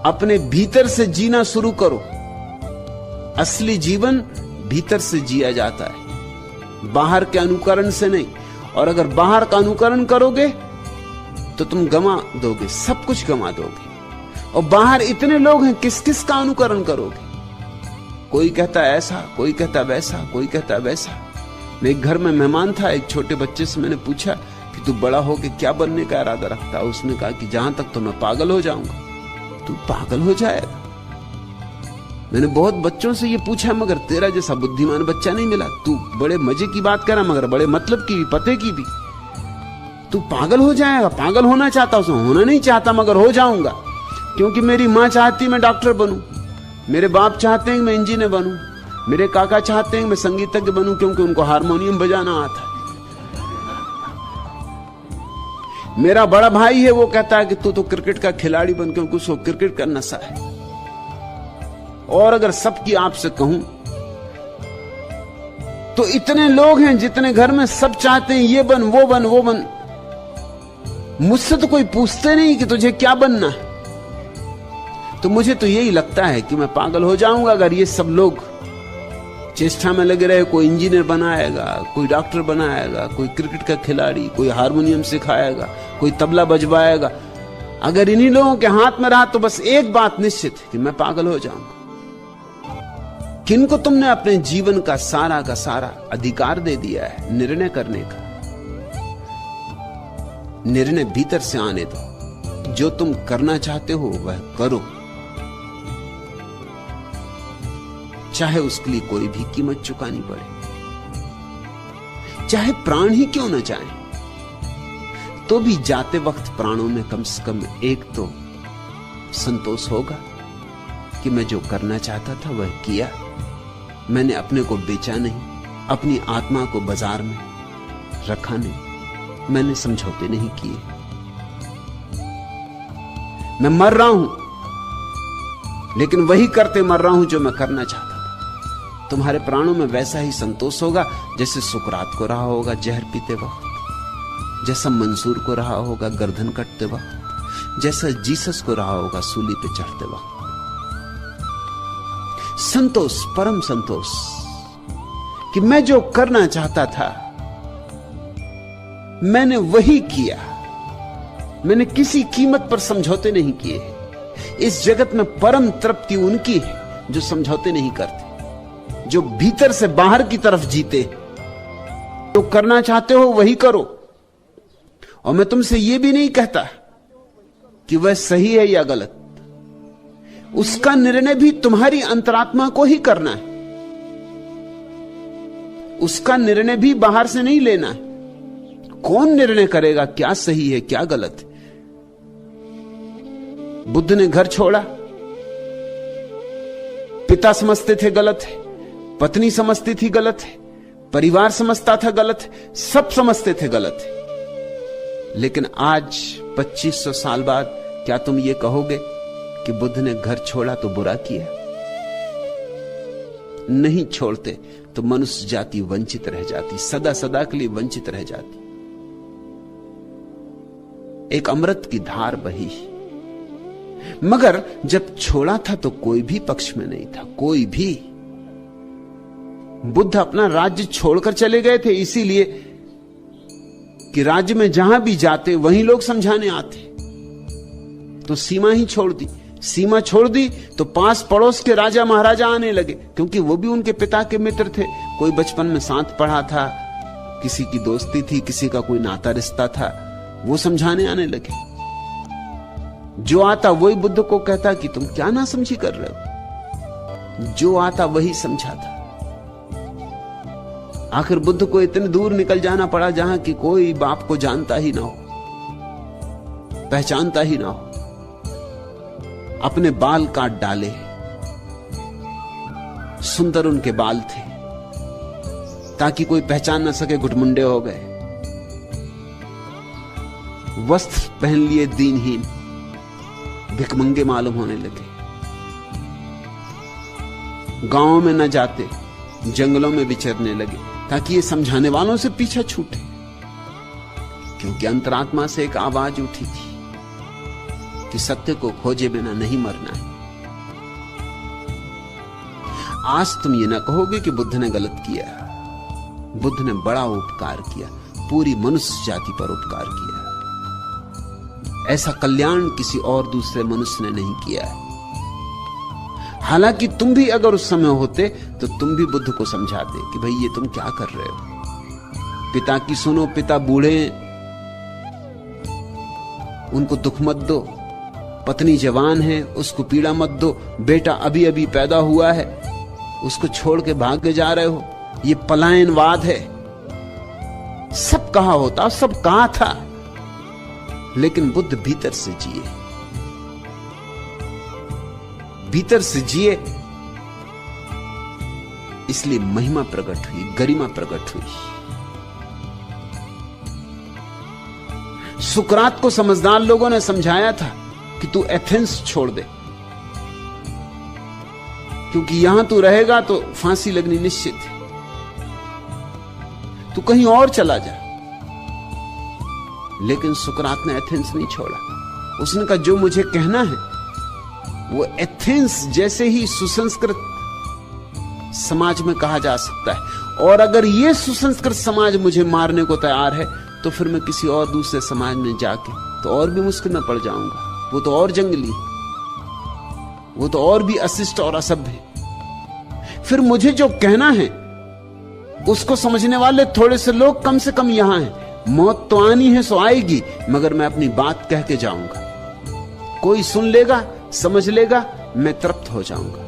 अपने भीतर से जीना शुरू करो। असली जीवन भीतर से जिया जाता है, बाहर के अनुकरण से नहीं। और अगर बाहर का अनुकरण करोगे तो तुम गंवा दोगे, सब कुछ गंवा दोगे। और बाहर इतने लोग हैं, किस किस का अनुकरण करोगे? कोई कहता है ऐसा, कोई कहता वैसा, कोई कहता वैसा। मैं एक घर में मेहमान था, एक छोटे बच्चे से मैंने पूछा कि तू बड़ा होके क्या बनने का इरादा रखता है? उसने कहा कि जहां तक तो मैं पागल हो जाऊंगा। तू पागल हो जाएगा? मैंने बहुत बच्चों से ये पूछा, मगर तेरा जैसा बुद्धिमान बच्चा नहीं मिला। तू बड़े मजे की बात कर रहा, मगर बड़े मतलब की भी, पते की भी। तू पागल हो जाएगा। पागल होना चाहता, उसमें होना नहीं चाहता, मगर हो जाऊंगा। क्योंकि मेरी माँ चाहती मैं डॉक्टर बनूं, मेरे बाप चाहते हैं मैं इंजीनियर बनूं, मेरे काका चाहते हैं मैं संगीतज्ञ बनूं, क्योंकि उनको हारमोनियम बजाना आता है। मेरा बड़ा भाई है, वो कहता है कि तू तो क्रिकेट का खिलाड़ी बन, क्योंकि उसको क्रिकेट का नशा है। और अगर सबकी आपसे कहूं तो इतने लोग हैं जितने घर में सब चाहते हैं ये बन, वो बन, वो बन। मुझसे तो कोई पूछते नहीं कि तुझे क्या बनना है। तो मुझे तो यही लगता है कि मैं पागल हो जाऊंगा अगर ये सब लोग चेष्टा में लगे रहे। कोई इंजीनियर बनाएगा, कोई डॉक्टर बनाएगा, कोई क्रिकेट का खिलाड़ी, कोई हारमोनियम सिखाएगा, कोई तबला बजवाएगा। अगर इन्हीं लोगों के हाथ में रहा तो बस एक बात निश्चित है कि मैं पागल हो जाऊंगा। किनको तुमने अपने जीवन का सारा अधिकार दे दिया है निर्णय करने का। निर्णय भीतर से आने दो। जो तुम करना चाहते हो वह करो, चाहे उसके लिए कोई भी कीमत चुकानी पड़े, चाहे प्राण ही क्यों न जाए, तो भी जाते वक्त प्राणों में कम से कम एक तो संतोष होगा कि मैं जो करना चाहता था वह किया। मैंने अपने को बेचा नहीं, अपनी आत्मा को बाजार में रखा नहीं, मैंने समझौते नहीं किए। मैं मर रहा हूं, लेकिन वही करते मर रहा हूं जो मैं करना चाहता था। तुम्हारे प्राणों में वैसा ही संतोष होगा जैसे सुकरात को रहा होगा जहर पीते वक्त, जैसा मंसूर को रहा होगा गर्दन कटते वक्त, जैसा जीसस को रहा होगा सूली पे चढ़ते वक्त। संतोष, परम संतोष कि मैं जो करना चाहता था मैंने वही किया। मैंने किसी कीमत पर समझौते नहीं किए। इस जगत में परम तृप्ति उनकी है जो समझौते नहीं करते, जो भीतर से बाहर की तरफ जीते। जो करना चाहते हो वही करो। और मैं तुमसे यह भी नहीं कहता कि वह सही है या गलत। उसका निर्णय भी तुम्हारी अंतरात्मा को ही करना है। उसका निर्णय भी बाहर से नहीं लेना है। कौन निर्णय करेगा क्या सही है क्या गलत है? बुद्ध ने घर छोड़ा, पिता समझते थे गलत है, पत्नी समझती थी गलत है, परिवार समझता था गलत है, सब समझते थे गलत है। लेकिन आज 2500 साल बाद क्या तुम ये कहोगे कि बुद्ध ने घर छोड़ा तो बुरा किया? नहीं छोड़ते तो मनुष्य जाति वंचित रह जाती, सदा सदा के लिए वंचित रह जाती। एक अमृत की धार बही, मगर जब छोड़ा था तो कोई भी पक्ष में नहीं था, कोई भी। बुद्ध अपना राज्य छोड़कर चले गए थे इसीलिए कि राज्य में जहां भी जाते वहीं लोग समझाने आते। तो सीमा ही छोड़ दी। सीमा छोड़ दी तो पास पड़ोस के राजा महाराजा आने लगे, क्योंकि वो भी उनके पिता के मित्र थे। कोई बचपन में साथ पढ़ा था, किसी की दोस्ती थी, किसी का कोई नाता रिश्ता था, वो समझाने आने लगे। जो आता वही बुद्ध को कहता कि तुम क्या नासमझी कर रहे हो। जो आता वही समझाता। आखिर बुद्ध को इतने दूर निकल जाना पड़ा जहां कि कोई बाप को जानता ही ना हो, पहचानता ही ना हो। अपने बाल काट डाले, सुंदर उनके बाल थे, ताकि कोई पहचान ना सके, घुटमुंडे हो गए। वस्त्र पहन लिए दीनहीन, भिखमंगे मालूम होने लगे। गांवों में न जाते, जंगलों में विचरने लगे, ताकि ये समझाने वालों से पीछा छूटे। क्योंकि अंतरात्मा से एक आवाज उठी थी कि सत्य को खोजे बिना नहीं मरना है। आज तुम ये ना कहोगे कि बुद्ध ने गलत किया। बुद्ध ने बड़ा उपकार किया, पूरी मनुष्य जाति पर उपकार किया। ऐसा कल्याण किसी और दूसरे मनुष्य ने नहीं किया है। हालांकि तुम भी अगर उस समय होते तो तुम भी बुद्ध को समझाते कि भाई ये तुम क्या कर रहे हो। पिता की सुनो, पिता बूढ़े हैं, उनको दुख मत दो। पत्नी जवान है, उसको पीड़ा मत दो। बेटा अभी अभी पैदा हुआ है, उसको छोड़ के भाग जा रहे हो। ये पलायनवाद है। सब कहा होता, सब कहा था, लेकिन बुद्ध भीतर से जिए, भीतर से जिए, इसलिए महिमा प्रकट हुई, गरिमा प्रकट हुई। सुकरात को समझदार लोगों ने समझाया था कि तू एथेंस छोड़ दे, क्योंकि यहां तू रहेगा तो फांसी लगनी निश्चित है। तू कहीं और चला जा। लेकिन सुकरात ने एथेंस नहीं छोड़ा। उसने कहा जो मुझे कहना है वो एथेंस जैसे ही सुसंस्कृत समाज में कहा जा सकता है, और अगर ये सुसंस्कृत समाज मुझे मारने को तैयार है तो फिर मैं किसी और दूसरे समाज में जाके तो और भी मुश्किल में पड़ जाऊंगा। वो तो और जंगली, वो तो और भी अशिष्ट और असभ्य है। फिर मुझे जो कहना है उसको समझने वाले थोड़े से लोग कम से कम यहां हैं। मौत तो आनी है सो आएगी, मगर मैं अपनी बात कह के जाऊंगा। कोई सुन लेगा, समझ लेगा, मैं तृप्त हो जाऊंगा।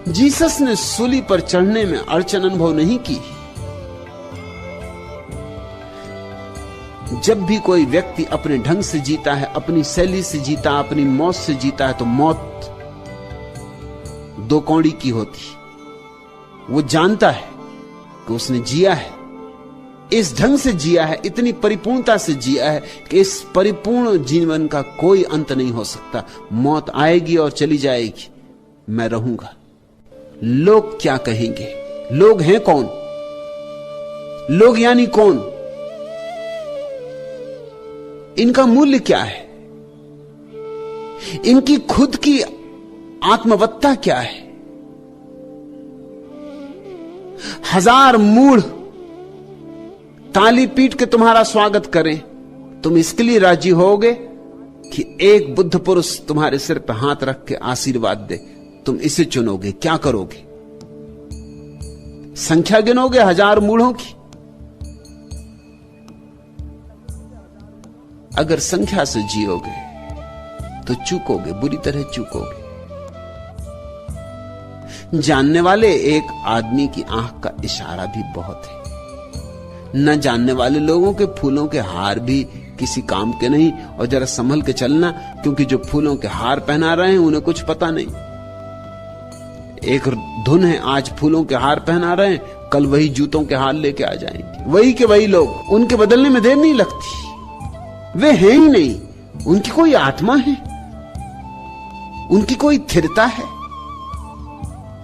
जीसस ने सूली पर चढ़ने में अड़चन अनुभव नहीं की। जब भी कोई व्यक्ति अपने ढंग से जीता है, अपनी शैली से जीता, अपनी मौत से जीता है, तो मौत दो कौड़ी की होती। वो जानता है कि उसने जिया है, इस ढंग से जिया है, इतनी परिपूर्णता से जिया है कि इस परिपूर्ण जीवन का कोई अंत नहीं हो सकता। मौत आएगी और चली जाएगी, मैं रहूंगा। लोग क्या कहेंगे? लोग हैं कौन? लोग यानी कौन? इनका मूल्य क्या है? इनकी खुद की आत्मवत्ता क्या है? हजार मूढ़ ताली पीट के तुम्हारा स्वागत करें, तुम इसके लिए राजी होगे कि एक बुद्ध पुरुष तुम्हारे सिर पर हाथ रख के आशीर्वाद दे? तुम इसे चुनोगे, क्या करोगे? संख्या गिनोगे हजार मूढ़ों की? अगर संख्या से जियोगे तो चूकोगे, बुरी तरह चूकोगे। जानने वाले एक आदमी की आंख का इशारा भी बहुत है। न जानने वाले लोगों के फूलों के हार भी किसी काम के नहीं। और जरा संभल के चलना, क्योंकि जो फूलों के हार पहना रहे हैं उन्हें कुछ पता नहीं। एक धुन है, आज फूलों के हार पहना रहे हैं, कल वही जूतों के हार लेके आ जाएंगे। वही के वही लोग, उनके बदलने में देर नहीं लगती। वे हैं ही नहीं, उनकी कोई आत्मा है, उनकी कोई स्थिरता है।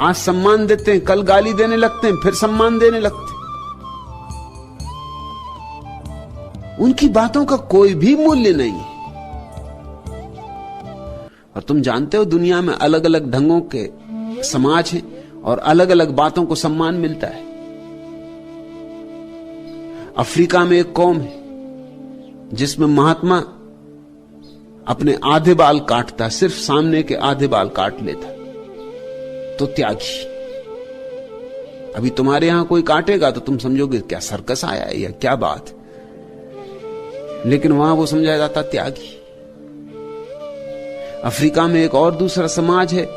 आज सम्मान देते हैं, कल गाली देने लगते हैं, फिर सम्मान देने लगते हैं। उनकी बातों का कोई भी मूल्य नहीं है। और तुम जानते हो दुनिया में अलग अलग ढंगों के समाज हैं और अलग अलग बातों को सम्मान मिलता है। अफ्रीका में एक कौम है जिसमें महात्मा अपने आधे बाल काटता, सिर्फ सामने के आधे बाल काट लेता, तो त्यागी। अभी तुम्हारे यहां कोई काटेगा तो तुम समझोगे क्या सर्कस आया है या क्या बात, लेकिन वहां वो समझा जाता त्यागी। अफ्रीका में एक और दूसरा समाज है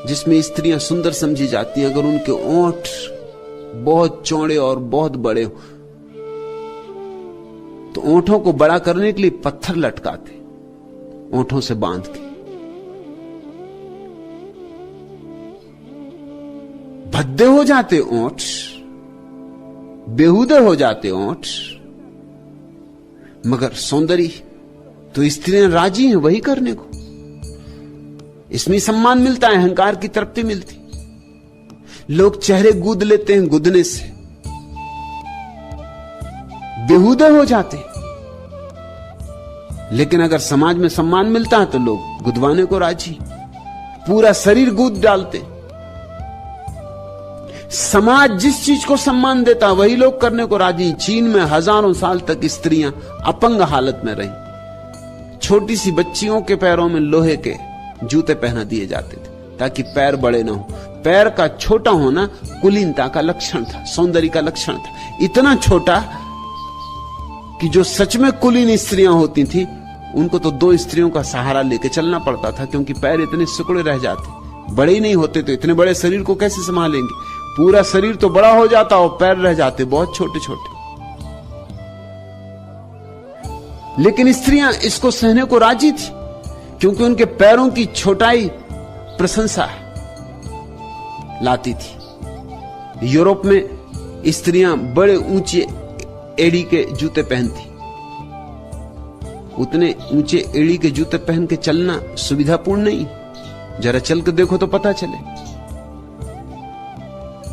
जिसमें स्त्रियां सुंदर समझी जाती हैं अगर उनके ओंठ बहुत चौड़े और बहुत बड़े हो, तो ओंठों को बड़ा करने के लिए पत्थर लटकाते ओंठों से बांध के। भद्दे हो जाते ओंठ, बेहुदे हो जाते ओंठ, मगर सौंदर्य तो स्त्रियां राजी हैं वही करने को। इसमें सम्मान मिलता है, अहंकार की तृप्ति मिलती। लोग चेहरे गूद लेते हैं गुदने से, बेहुदे हो जाते। लेकिन अगर समाज में सम्मान मिलता है तो लोग गुदवाने को राजी, पूरा शरीर गूंद डालते। समाज जिस चीज को सम्मान देता वही लोग करने को राजी। चीन में हजारों साल तक स्त्रियां अपंग हालत में रही। छोटी सी बच्चियों के पैरों में लोहे के जूते पहना दिए जाते थे ताकि पैर बड़े ना हो। पैर का छोटा होना कुलीनता का लक्षण था, सौंदर्य का लक्षण था। इतना छोटा कि जो सच में कुलीन स्त्रियां होती थी उनको तो 2 स्त्रियों का सहारा लेके चलना पड़ता था, क्योंकि पैर इतने सिकुड़े रह जाते, बड़े ही नहीं होते। तो इतने बड़े शरीर को कैसे संभालेंगे? पूरा शरीर तो बड़ा हो जाता और पैर रह जाते बहुत छोटे छोटे। लेकिन स्त्रियां इसको सहने को राजी थी, क्योंकि उनके पैरों की छोटाई प्रशंसा लाती थी। यूरोप में स्त्रियां बड़े ऊंचे एड़ी के जूते पहनती। उतने ऊंचे एड़ी के जूते पहन के चलना सुविधापूर्ण नहीं। जरा चल के देखो तो पता चले।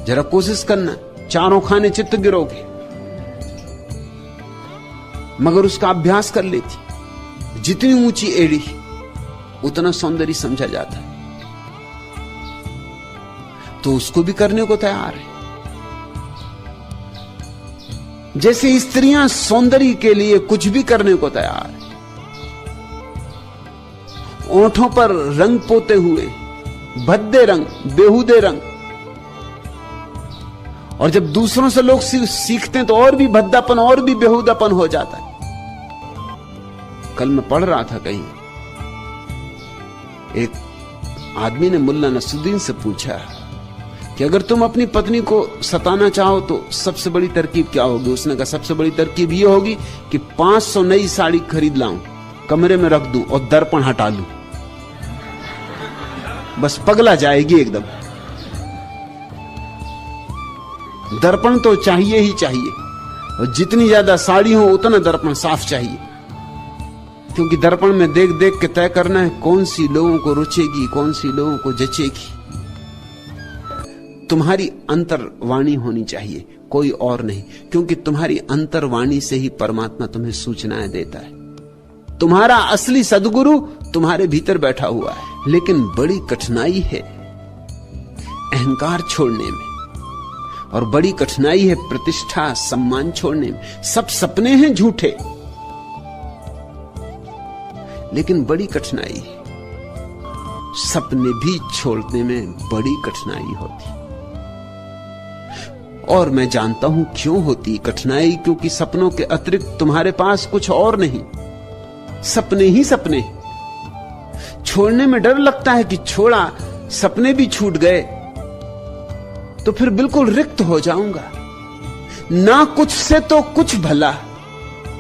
जरा कोशिश करना, चारों खाने चित्त गिरोगे। मगर उसका अभ्यास कर लेती। जितनी ऊंची एड़ी उतना सौंदर्य समझा जाता है, तो उसको भी करने को तैयार है। जैसे स्त्रियां सौंदर्य के लिए कुछ भी करने को तैयार है। ओंठों पर रंग पोते हुए, भद्दे रंग, बेहुदे रंग, और जब दूसरों से लोग सीखते हैं तो और भी भद्दापन और भी बेहुदापन हो जाता है। कल मैं पढ़ रहा था कहीं, एक आदमी ने मुल्ला नसरुद्दीन से पूछा कि अगर तुम अपनी पत्नी को सताना चाहो तो सबसे बड़ी तरकीब क्या होगी? उसने कहा सबसे बड़ी तरकीब यह होगी कि 500 नई साड़ी खरीद लाऊं, कमरे में रख दूं और दर्पण हटा लूं। बस पगला जाएगी एकदम। दर्पण तो चाहिए ही चाहिए, और जितनी ज्यादा साड़ी हो उतना दर्पण साफ चाहिए, क्योंकि दर्पण में देख देख के तय करना है कौन सी लोगों को रुचेगी, कौन सी लोगों को जचेगी। तुम्हारी अंतर्वाणी होनी चाहिए, कोई और नहीं, क्योंकि तुम्हारी अंतर्वाणी से ही परमात्मा तुम्हें सूचनाएं देता है। तुम्हारा असली सद्गुरु तुम्हारे भीतर बैठा हुआ है। लेकिन बड़ी कठिनाई है अहंकार छोड़ने में, और बड़ी कठिनाई है प्रतिष्ठा सम्मान छोड़ने में। सब सपने हैं झूठे, लेकिन बड़ी कठिनाई है। सपने भी छोड़ने में बड़ी कठिनाई होती, और मैं जानता हूं क्यों होती कठिनाई, क्योंकि सपनों के अतिरिक्त तुम्हारे पास कुछ और नहीं। सपने ही सपने। छोड़ने में डर लगता है कि छोड़ा, सपने भी छूट गए तो फिर बिल्कुल रिक्त हो जाऊंगा। ना कुछ से तो कुछ भला,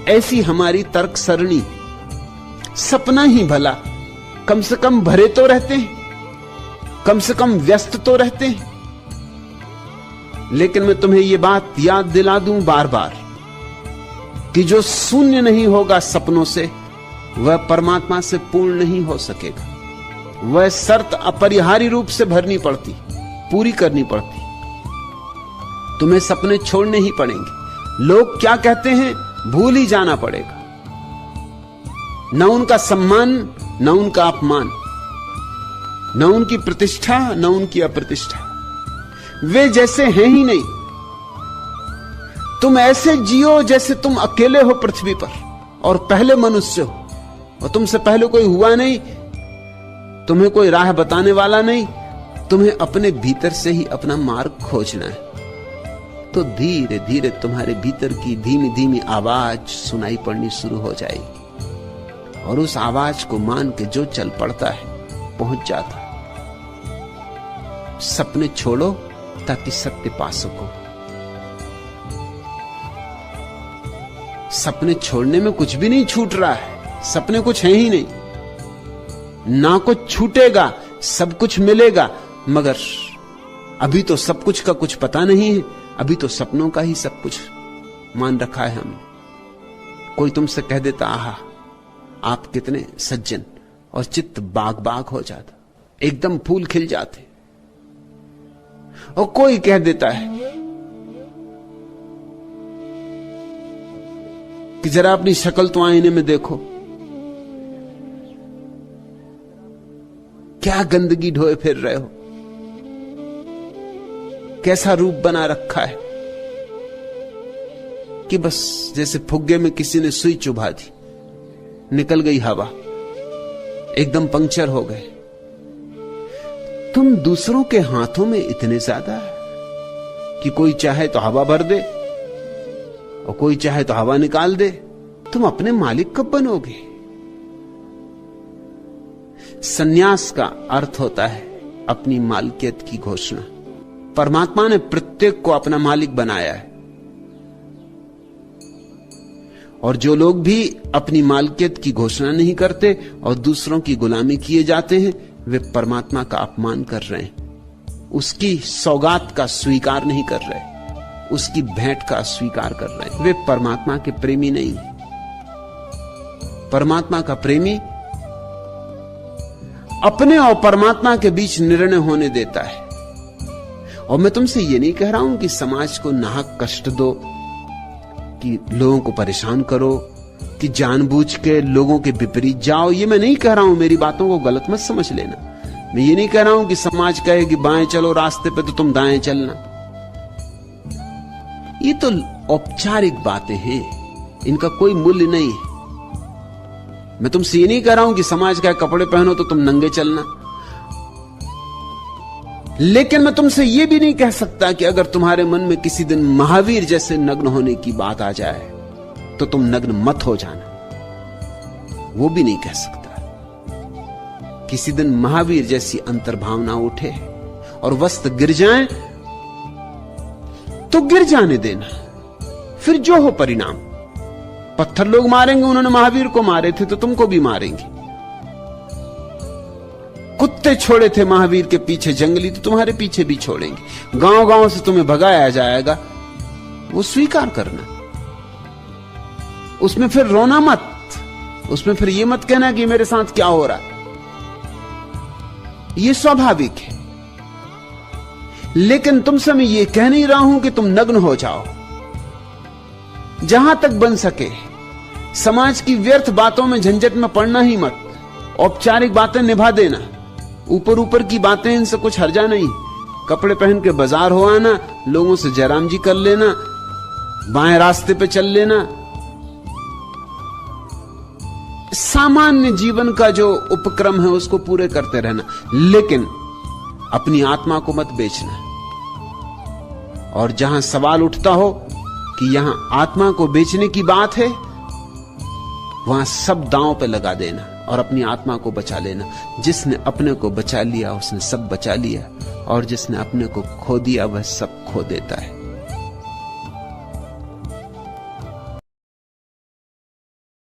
ऐसी हमारी तर्क सरणी। सपना ही भला, कम से कम भरे तो रहते हैं, कम से कम व्यस्त तो रहते हैं। लेकिन मैं तुम्हें यह बात याद दिला दूं बार बार कि जो शून्य नहीं होगा सपनों से, वह परमात्मा से पूर्ण नहीं हो सकेगा। वह शर्त अपरिहार्य रूप से भरनी पड़ती, पूरी करनी पड़ती। तुम्हें सपने छोड़ने ही पड़ेंगे। लोग क्या कहते हैं भूल ही जाना पड़ेगा। न उनका सम्मान, न उनका अपमान, न उनकी प्रतिष्ठा, न उनकी अप्रतिष्ठा। वे जैसे हैं ही नहीं। तुम ऐसे जियो जैसे तुम अकेले हो पृथ्वी पर और पहले मनुष्य हो, और तुमसे पहले कोई हुआ नहीं, तुम्हें कोई राह बताने वाला नहीं। तुम्हें अपने भीतर से ही अपना मार्ग खोजना है। तो धीरे धीरे तुम्हारे भीतर की धीमी धीमी आवाज सुनाई पड़नी शुरू हो जाएगी, और उस आवाज को मान के जो चल पड़ता है पहुंच जाता है। सपने छोड़ो ताकि सत्य पा सको। सपने छोड़ने में कुछ भी नहीं छूट रहा है। सपने कुछ है ही नहीं। ना कुछ छूटेगा, सब कुछ मिलेगा, मगर अभी तो सब कुछ का कुछ पता नहीं है। अभी तो सपनों का ही सब कुछ मान रखा है हमने। कोई तुमसे कह देता आहा आप कितने सज्जन, और चित्त बाग बाग हो जाता, एकदम फूल खिल जाते। और कोई कह देता है कि जरा अपनी शक्ल तो आईने में देखो, क्या गंदगी ढोए फिर रहे हो, कैसा रूप बना रखा है कि बस जैसे फुग्गे में किसी ने सुई चुभा दी, निकल गई हवा, एकदम पंक्चर हो गए। तुम दूसरों के हाथों में इतने ज्यादा कि कोई चाहे तो हवा भर दे और कोई चाहे तो हवा निकाल दे। तुम अपने मालिक कब बनोगे? संन्यास का अर्थ होता है अपनी मालिकियत की घोषणा। परमात्मा ने प्रत्येक को अपना मालिक बनाया है, और जो लोग भी अपनी मालिकियत की घोषणा नहीं करते और दूसरों की गुलामी किए जाते हैं, वे परमात्मा का अपमान कर रहे हैं, उसकी सौगात का स्वीकार नहीं कर रहे, उसकी भेंट का स्वीकार कर रहे हैं। वे परमात्मा के प्रेमी नहीं। परमात्मा का प्रेमी अपने और परमात्मा के बीच निर्णय होने देता है। और मैं तुमसे यह नहीं कह रहा हूं कि समाज को नाहक कष्ट दो, कि लोगों को परेशान करो, कि जानबूझ के लोगों के विपरीत जाओ। ये मैं नहीं कह रहा हूं, मेरी बातों को गलत मत समझ लेना। मैं ये नहीं कह रहा हूं कि समाज कहे कि बाएं चलो रास्ते पे तो तुम दाएं चलना। ये तो औपचारिक बातें हैं, इनका कोई मूल्य नहीं है। मैं तुमसे ये नहीं कह रहा हूं कि समाज का कपड़े पहनो तो तुम नंगे चलना। लेकिन मैं तुमसे यह भी नहीं कह सकता कि अगर तुम्हारे मन में किसी दिन महावीर जैसे नग्न होने की बात आ जाए तो तुम नग्न मत हो जाना। वो भी नहीं कह सकता। किसी दिन महावीर जैसी अंतर्भावना उठे और वस्त्र गिर जाएं तो गिर जाने देना, फिर जो हो परिणाम। पत्थर लोग मारेंगे, उन्होंने महावीर को मारे थे तो तुमको भी मारेंगे। कुत्ते छोड़े थे महावीर के पीछे जंगली तो तुम्हारे पीछे भी छोड़ेंगे। गांव गांव से तुम्हें भगाया जाएगा, वो स्वीकार करना। उसमें फिर रोना मत, उसमें फिर ये मत कहना कि मेरे साथ क्या हो रहा है। ये स्वाभाविक है। लेकिन तुमसे मैं ये कह नहीं रहा हूं कि तुम नग्न हो जाओ। जहां तक बन सके समाज की व्यर्थ बातों में झंझट में पड़ना ही मत। औपचारिक बातें निभा देना, ऊपर ऊपर की बातें, इनसे कुछ हर्जा नहीं। कपड़े पहन के बाजार हो आना, लोगों से जयराम जी कर लेना, बाएं रास्ते पे चल लेना, सामान्य जीवन का जो उपक्रम है उसको पूरे करते रहना। लेकिन अपनी आत्मा को मत बेचना। और जहां सवाल उठता हो कि यहां आत्मा को बेचने की बात है, वहां सब दांव पे लगा देना और अपनी आत्मा को बचा लेना। जिसने अपने को बचा लिया उसने सब बचा लिया, और जिसने अपने को खो दिया वह सब खो देता है।